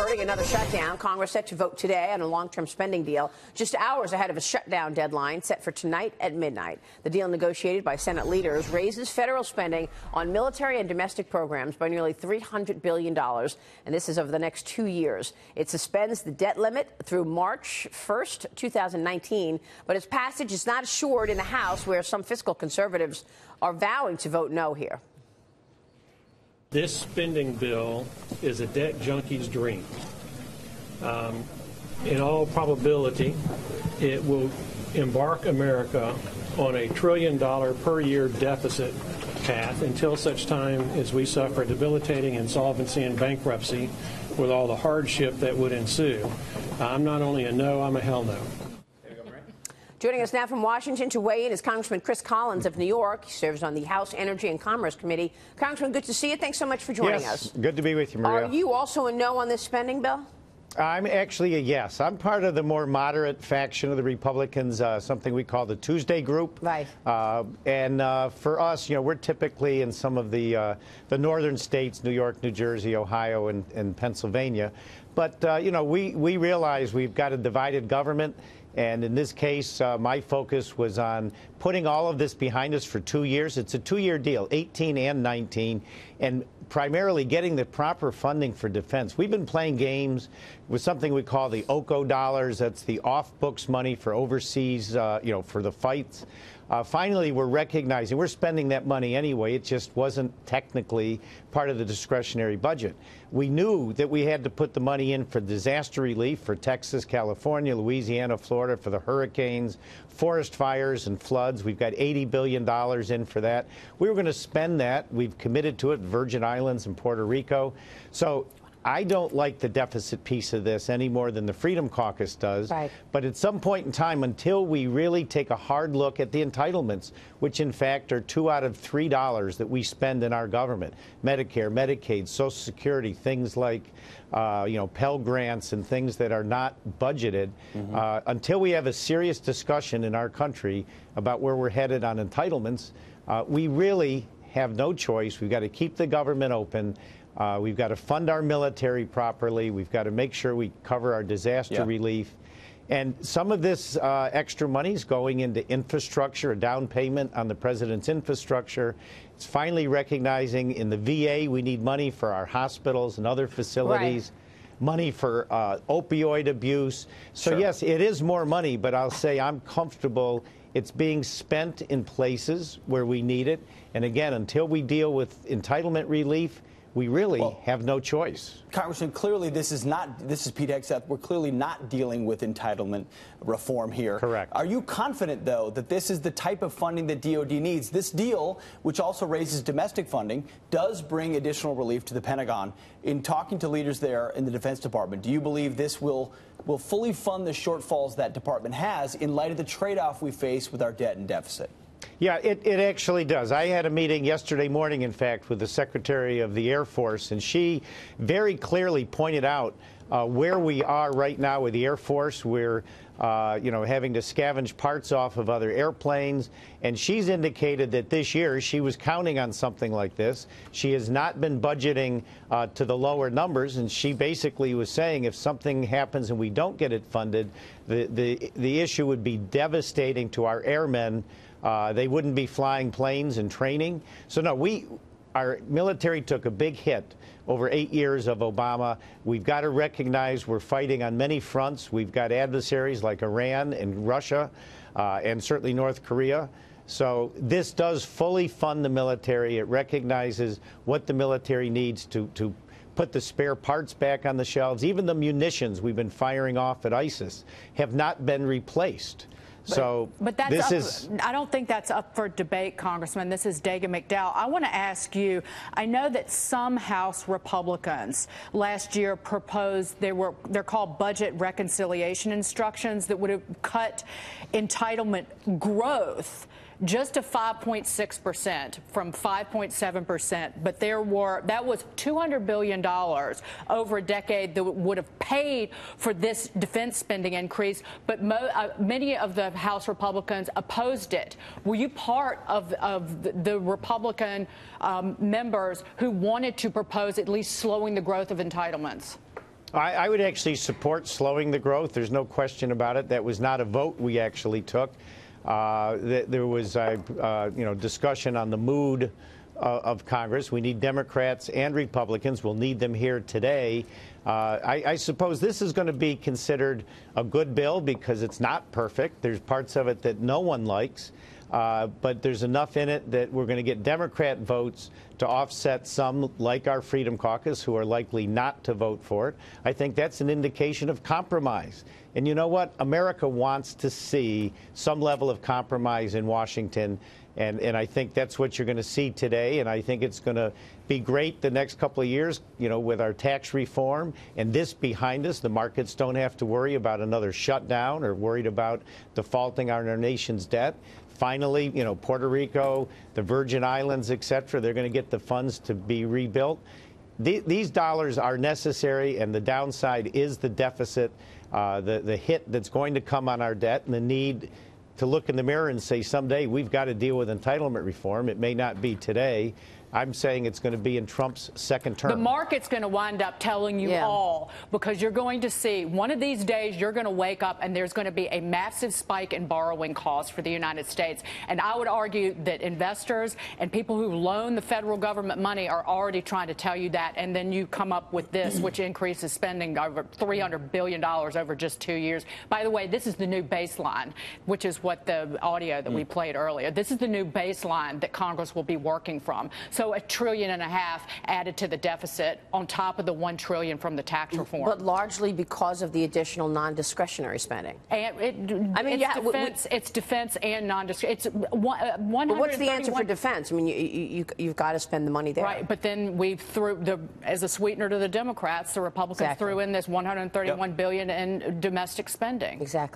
averting another shutdown. Congress set to vote today on a long-term spending deal, just hours ahead of a shutdown deadline set for tonight at midnight. The deal negotiated by Senate leaders raises federal spending on military and domestic programs by nearly $300 billion, and this is over the next 2 years. It suspends the debt limit through March 1st, 2019, but its passage is not assured in the House, where some fiscal conservatives are vowing to vote no here. This spending bill is a debt junkie's dream. In all probability, it will embark America on a $1 trillion per year deficit path until such time as we suffer debilitating insolvency and bankruptcy with all the hardship that would ensue. I'm not only a no, I'm a hell no. Joining us now from Washington to weigh in is Congressman Collins of New York. He serves on the House Energy and Commerce Committee. Congressman, good to see you. Thanks so much for joining us. Good to be with you, Maria. Are you also a no on this spending bill? I'm actually a yes. I'm part of the more moderate faction of the Republicans, something we call the Tuesday Group. Right. For us, we're typically in some of the northern states, New York, New Jersey, Ohio, and Pennsylvania. But, we realize we've got a divided government. And in this case, my focus was on putting all of this behind us for 2 years. It's a 2-year deal, 18 and 19, and primarily getting the proper funding for defense. We've been playing games with something we call the OCO dollars. That's the off-books money for overseas, for the fights. Finally, we're recognizing we're spending that money anyway. It just wasn't technically part of the discretionary budget. We knew that we had to put the money in for disaster relief for Texas, California, Louisiana, Florida, for the hurricanes, forest fires, and floods. We've got $80 billion in for that. We were going to spend that. We've committed to it, Virgin Islands and Puerto Rico. So I don't like the deficit piece of this any more than the Freedom Caucus does. Right. But at some point in time, until we really take a hard look at the entitlements, which in fact are $2 out of $3 that we spend in our government, Medicare, Medicaid, Social Security, things like Pell Grants and things that are not budgeted, until we have a serious discussion in our country about where we're headed on entitlements, we really have no choice. We've got to keep the government open. We've got to fund our military properly. We've got to make sure we cover our disaster relief. And some of this extra money is going into infrastructure, a down payment on the president's infrastructure. It's finally recognizing in the VA we need money for our hospitals and other facilities. Right. Money for opioid abuse. So, yes, it is more money, but I'll say I'm comfortable it's being spent in places where we need it. And again, until we deal with entitlement relief, we really have no choice. Congressman, clearly this is Pete Hegseth. We're clearly not dealing with entitlement reform here. Correct. Are you confident, though, that this is the type of funding that DOD needs? This deal, which also raises domestic funding, does bring additional relief to the Pentagon. In talking to leaders there in the Defense Department, do you believe this will fully fund the shortfalls that department has in light of the trade-off we face with our debt and deficit? Yeah, it actually does. I had a meeting yesterday morning, in fact, with the Secretary of the Air Force, and she very clearly pointed out where we are right now with the Air Force. We're, having to scavenge parts off of other airplanes, and she's indicated that this year she was counting on something like this. She has not been budgeting to the lower numbers, and she basically was saying if something happens and we don't get it funded, the issue would be devastating to our airmen. They wouldn't be flying planes and training. So, no, our military took a big hit over 8 years of Obama. We've got to recognize we're fighting on many fronts. We've got adversaries like Iran and Russia and certainly North Korea. So this does fully fund the military. It recognizes what the military needs to put the spare parts back on the shelves. Even the munitions we've been firing off at ISIS have not been replaced. But I don't think that's up for debate, Congressman. This is Dagan McDowell. I want to ask you, I know that some House Republicans last year proposed, they're called budget reconciliation instructions that would have cut entitlement growth just to 5.6% from 5.7%, but that was $200 billion over a decade that would have paid for this defense spending increase, but many of the House Republicans opposed it. Were you part of the Republican members who wanted to propose at least slowing the growth of entitlements? I would actually support slowing the growth. There's no question about it. That was not a vote we actually took. There was discussion on the mood of Congress. We need Democrats and Republicans. We'll need them here today. I suppose this is going to be considered a good bill because it's not perfect. There's parts of it that no one likes. But there's enough in it that we're going to get Democrat votes to offset some, like our Freedom Caucus, who are likely not to vote for it. I think that's an indication of compromise. And you know what? America wants to see some level of compromise in Washington. And I think that's what you're going to see today. And I think it's going to be great the next couple of years, with our tax reform and this behind us. The markets don't have to worry about another shutdown or worried about defaulting on our nation's debt. Finally, Puerto Rico, the Virgin Islands, et cetera, they're going to get the funds to be rebuilt. These dollars are necessary, and the downside is the deficit, the hit that's going to come on our debt, and the need to look in the mirror and say someday we've got to deal with entitlement reform. It may not be today. I'm saying it's going to be in Trump's second term. The market's going to wind up telling you all, because you're going to see one of these days you're going to wake up and there's going to be a massive spike in borrowing costs for the United States. And I would argue that investors and people who loan the federal government money are already trying to tell you that. And then you come up with this, which increases spending over $300 billion over just 2 years. By the way, this is the new baseline, which is what the audio that we played earlier. This is the new baseline that Congress will be working from. So $1.5 trillion added to the deficit on top of the $1 trillion from the tax reform. But largely because of the additional non-discretionary spending. And it's defense and non-discretionary. It's But what's the answer for defense? I mean, you've got to spend the money there. Right, but then we threw, as a sweetener to the Democrats, the Republicans threw in this $131 billion in domestic spending. Exactly.